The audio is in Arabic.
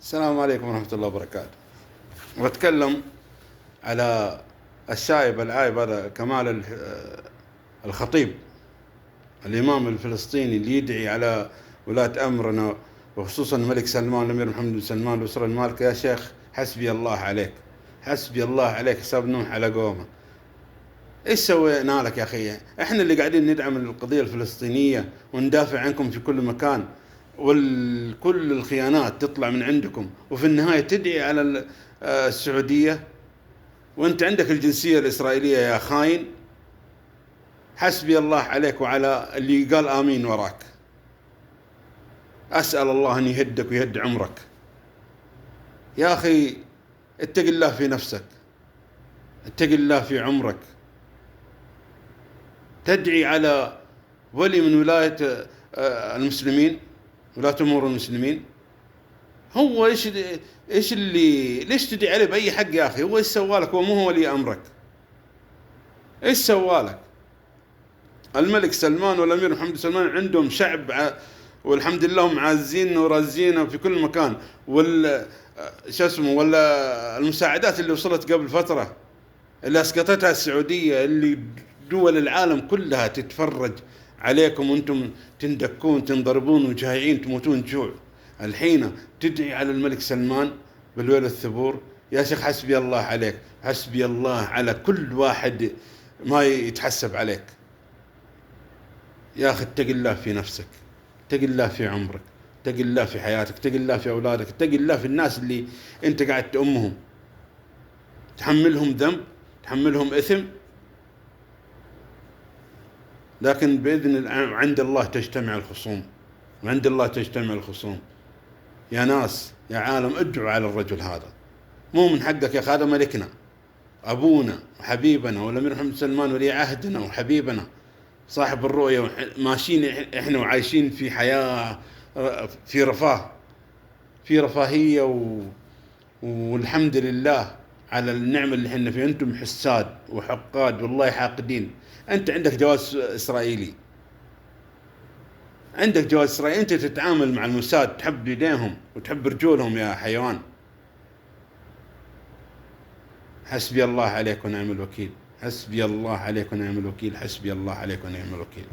السلام عليكم ورحمة الله وبركاته. بتكلم على الشايب العايب هذا كمال الخطيب، الإمام الفلسطيني اللي يدعي على ولاة أمرنا وخصوصا الملك سلمان الأمير محمد بن سلمان الأسرة المالكة. يا شيخ حسبي الله عليك، حسبي الله عليك، حساب نوح على قومه. ايش سوينا لك يا اخي؟ احنا اللي قاعدين ندعم القضية الفلسطينية وندافع عنكم في كل مكان، وكل الخيانات تطلع من عندكم، وفي النهاية تدعي على السعودية وانت عندك الجنسية الإسرائيلية يا خاين. حسبي الله عليك وعلى اللي قال آمين وراك. أسأل الله أن يهدك ويهد عمرك يا أخي. اتق الله في نفسك، اتق الله في عمرك. تدعي على ولي من ولاية المسلمين، ولاة أمور المسلمين. هو ايش اللي ليش تدعي عليه بأي حق يا أخي؟ هو ايش سوالك؟ هو مو هو ولي أمرك، ايش سوالك؟ الملك سلمان والأمير محمد بن سلمان عندهم شعب والحمد لله هم عازين ورازين في كل مكان. شو اسمه، ولا المساعدات اللي وصلت قبل فترة اللي اسقطتها السعودية، اللي دول العالم كلها تتفرج عليكم وانتم تندكون تنضربون وجايعين تموتون جوع. الحين تدعي على الملك سلمان بالويل الثبور. يا شيخ حسبي الله عليك، حسبي الله على كل واحد ما يتحسب عليك. يا أخي اتق الله في نفسك، اتق الله في عمرك، اتق الله في حياتك، اتق الله في أولادك، اتق الله في الناس اللي أنت قاعد تأمهم، تحملهم ذنب، تحملهم إثم، لكن بإذن الله عند الله تجتمع الخصوم، وعند الله تجتمع الخصوم. يا ناس يا عالم ادعوا على الرجل هذا، مو من حقك يا أخي، هذا ملكنا أبونا وحبيبنا والأمير محمد سلمان ولي عهدنا وحبيبنا صاحب الرؤية، ماشيين احنا وعايشين في حياة في رفاه، في رفاهية والحمد لله على النعمة اللي احنا فيها. انتم حساد وحقاد والله حاقدين. انت عندك جواز اسرائيلي، عندك جواز اسرائيلي، انت تتعامل مع الموساد تحب يديهم وتحب رجولهم يا حيوان. حسبي الله عليك ونعم الوكيل، حسبي الله عليك ونعم الوكيل، حسبي الله عليك ونعم الوكيل.